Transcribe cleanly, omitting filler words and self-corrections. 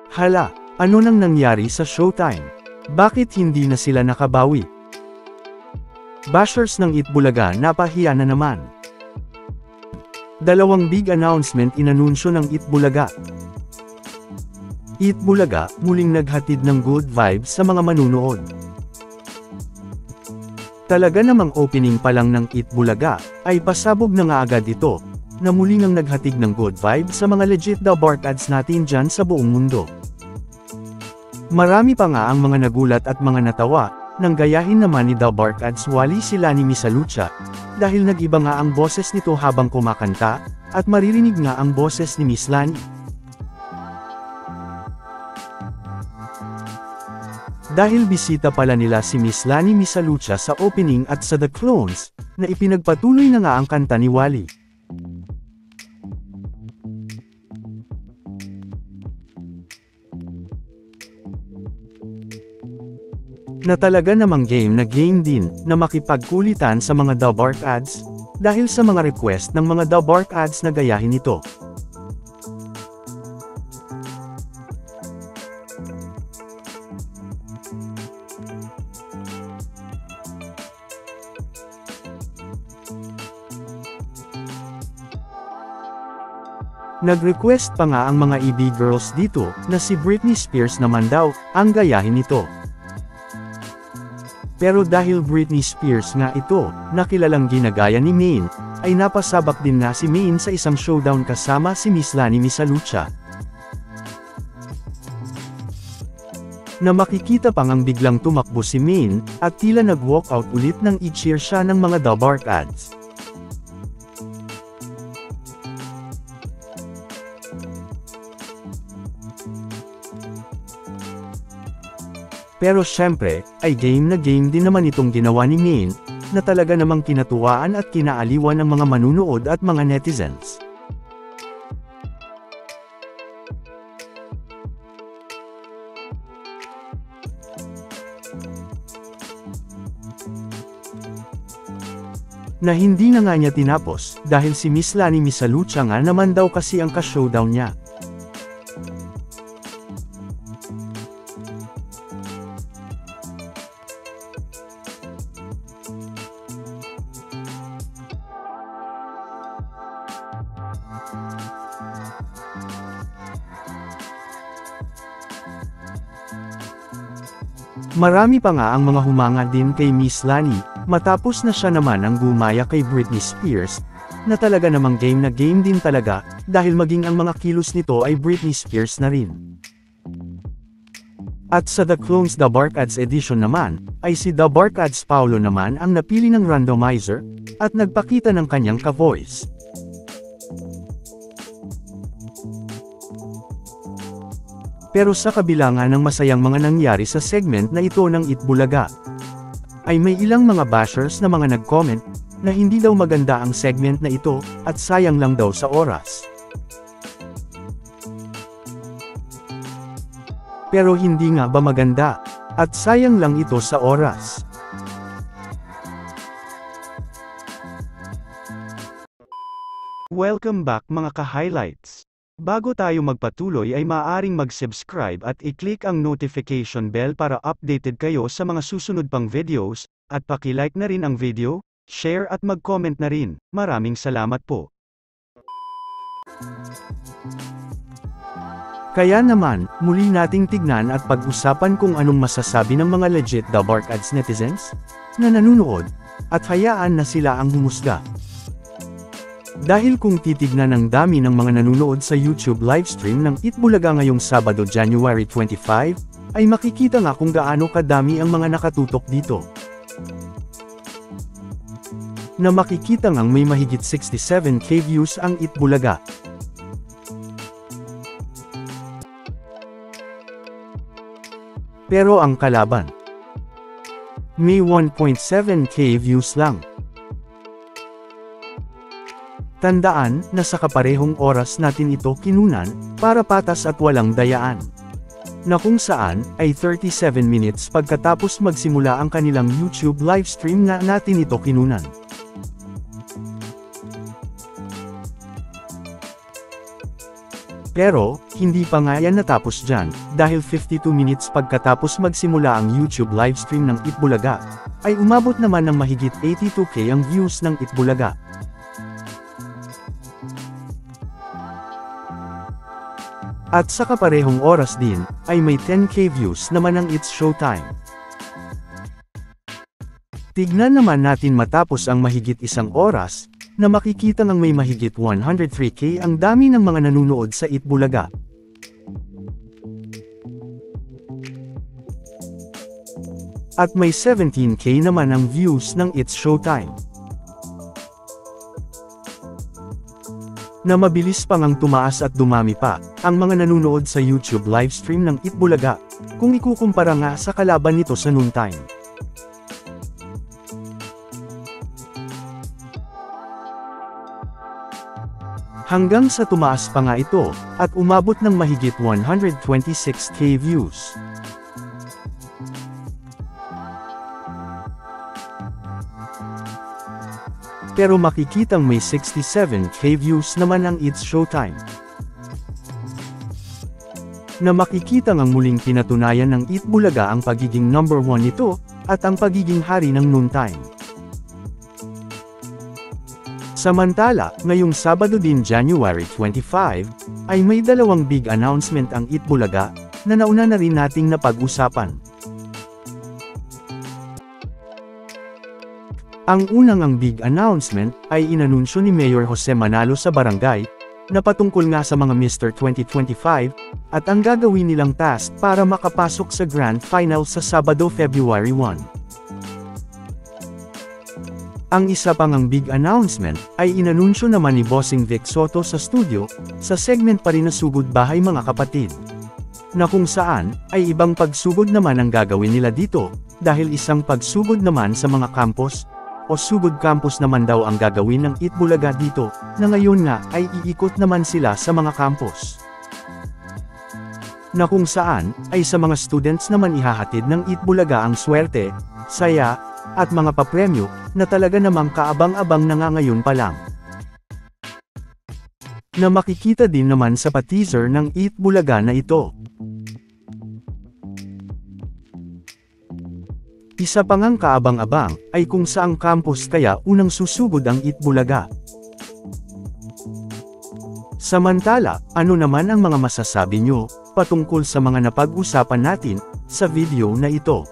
Hala, ano nang nangyari sa Showtime? Bakit hindi na sila nakabawi? Bashers ng Itbulaga napahiya na naman. Dalawang big announcement inanunsyo ng Itbulaga. Itbulaga muling naghatid ng good vibes sa mga manunood. Talaga namang opening pa lang ng Itbulaga, ay pasabog na nga agad ito, na muling ang naghatid ng good vibes sa mga legit The Bark ads natin dyan sa buong mundo. Marami pa nga ang mga nagulat at mga natawa, nang gayahin naman ni The Bark ads Wally sila ni Misa Lucha, dahil nag-iba nga ang boses nito habang kumakanta, at maririnig nga ang boses ni Miss Lani. Dahil bisita pala nila si Miss Lani Misa Lucha sa opening at sa The Clones, na ipinagpatuloy na nga ang kanta ni Wally. Na talaga namang game din, na makipagkulitan sa mga The Bark ads, dahil sa mga request ng mga The Bark ads na gayahin ito. Nag-request pa nga ang mga EB girls dito, na si Britney Spears naman daw, ang gayahin ito. Pero dahil Britney Spears nga ito, na kilalang ginagaya ni Maine, ay napasabak din nga si Maine sa isang showdown kasama si Miss Lani Misa Lucha. Na makikita pang ang biglang tumakbo si Maine, at tila nag-walkout ulit nang i-cheer siya ng mga The Bark ads. Pero syempre, ay game na game din naman itong ginawa ni Maine, na talaga namang kinatuwaan at kinaaliwan ng mga manunood at mga netizens. Na hindi na nga niya tinapos, dahil si Miss Lani Misa Lucha nga naman daw kasi ang ka-showdown niya. Marami pa nga ang mga humanga din kay Miss Lani, matapos na siya naman ang gumaya kay Britney Spears, na talaga namang game na game din talaga, dahil maging ang mga kilos nito ay Britney Spears na rin. At sa The Clones The Bark Ads Edition naman, ay si The Bark Ads Paolo naman ang napili ng randomizer, at nagpakita ng kanyang ka-voice. Pero sa kabila nga ng masayang mga nangyari sa segment na ito ng Itbulaga, ay may ilang mga bashers na mga nag-comment, na hindi daw maganda ang segment na ito, at sayang lang daw sa oras. Pero hindi nga ba maganda, at sayang lang ito sa oras. Welcome back mga ka-highlights. Bago tayo magpatuloy ay maaaring mag-subscribe at i-click ang notification bell para updated kayo sa mga susunod pang videos, at paki-like na rin ang video, share at mag-comment na rin. Maraming salamat po. Kaya naman, muli nating tignan at pag-usapan kung anong masasabi ng mga legit The Bark ads netizens na nanunood, at hayaan na sila ang humusga. Dahil kung titignan ang dami ng mga nanunood sa YouTube livestream ng Itbulaga ngayong Sabado January 25, ay makikita nga kung gaano kadami ang mga nakatutok dito. Na makikita ngang may mahigit 67k views ang Itbulaga. Pero ang kalaban, may 1.7k views lang. Tandaan, na sa kaparehong oras natin ito kinunan, para patas at walang dayaan. Na kung saan, ay 37 minutes pagkatapos magsimula ang kanilang YouTube livestream na natin ito kinunan. Pero, hindi pa nga yan natapos dyan, dahil 52 minutes pagkatapos magsimula ang YouTube livestream ng Itbulaga, ay umabot naman ng mahigit 82k ang views ng Itbulaga. At sa kaparehong oras din, ay may 10k views naman ang It's Showtime. Tignan naman natin matapos ang mahigit isang oras, na makikita ng may mahigit 103k ang dami ng mga nanunood sa Itbulaga. At may 17k naman ang views ng It's Showtime. Na mabilis pang ang tumaas at dumami pa, ang mga nanunood sa YouTube livestream ng Itbulaga, kung ikukumpara nga sa kalaban nito sa noontime. Hanggang sa tumaas pa nga ito, at umabot ng mahigit 126k views. Pero makikitang may 67k views naman ang It's Showtime. Na makikitang ang muling pinatunayan ng Itbulaga ang pagiging number 1 nito, at ang pagiging hari ng noontime. Samantala, ngayong Sabado din January 25, ay may dalawang big announcement ang Itbulaga, na nauna na rin nating napag-usapan. Ang unang big announcement, ay inanunsyo ni Mayor Jose Manalo sa barangay, na patungkol nga sa mga Mr. 2025, at ang gagawin nilang task para makapasok sa Grand Final sa Sabado February 1. Ang isa pang big announcement, ay inanunsyo naman ni Bossing Vic Soto sa studio, sa segment pa rin na Sugod Bahay Mga Kapatid. Na kung saan, ay ibang pagsugod naman ang gagawin nila dito, dahil isang pagsugod naman sa mga campus, o Sugod Campus naman daw ang gagawin ng Itbulaga dito, na ngayon nga ay iikot naman sila sa mga campus. Na kung saan, ay sa mga students naman ihahatid ng Itbulaga ang swerte, saya, at mga papremyo, na talaga namang kaabang-abang na nga ngayon pa lang. Na makikita din naman sa pa-teaser ng Itbulaga na ito. Isa pa ngang kaabang-abang, ay kung saang campus kaya unang susugod ang Itbulaga. Samantala, ano naman ang mga masasabi nyo, patungkol sa mga napag-usapan natin, sa video na ito?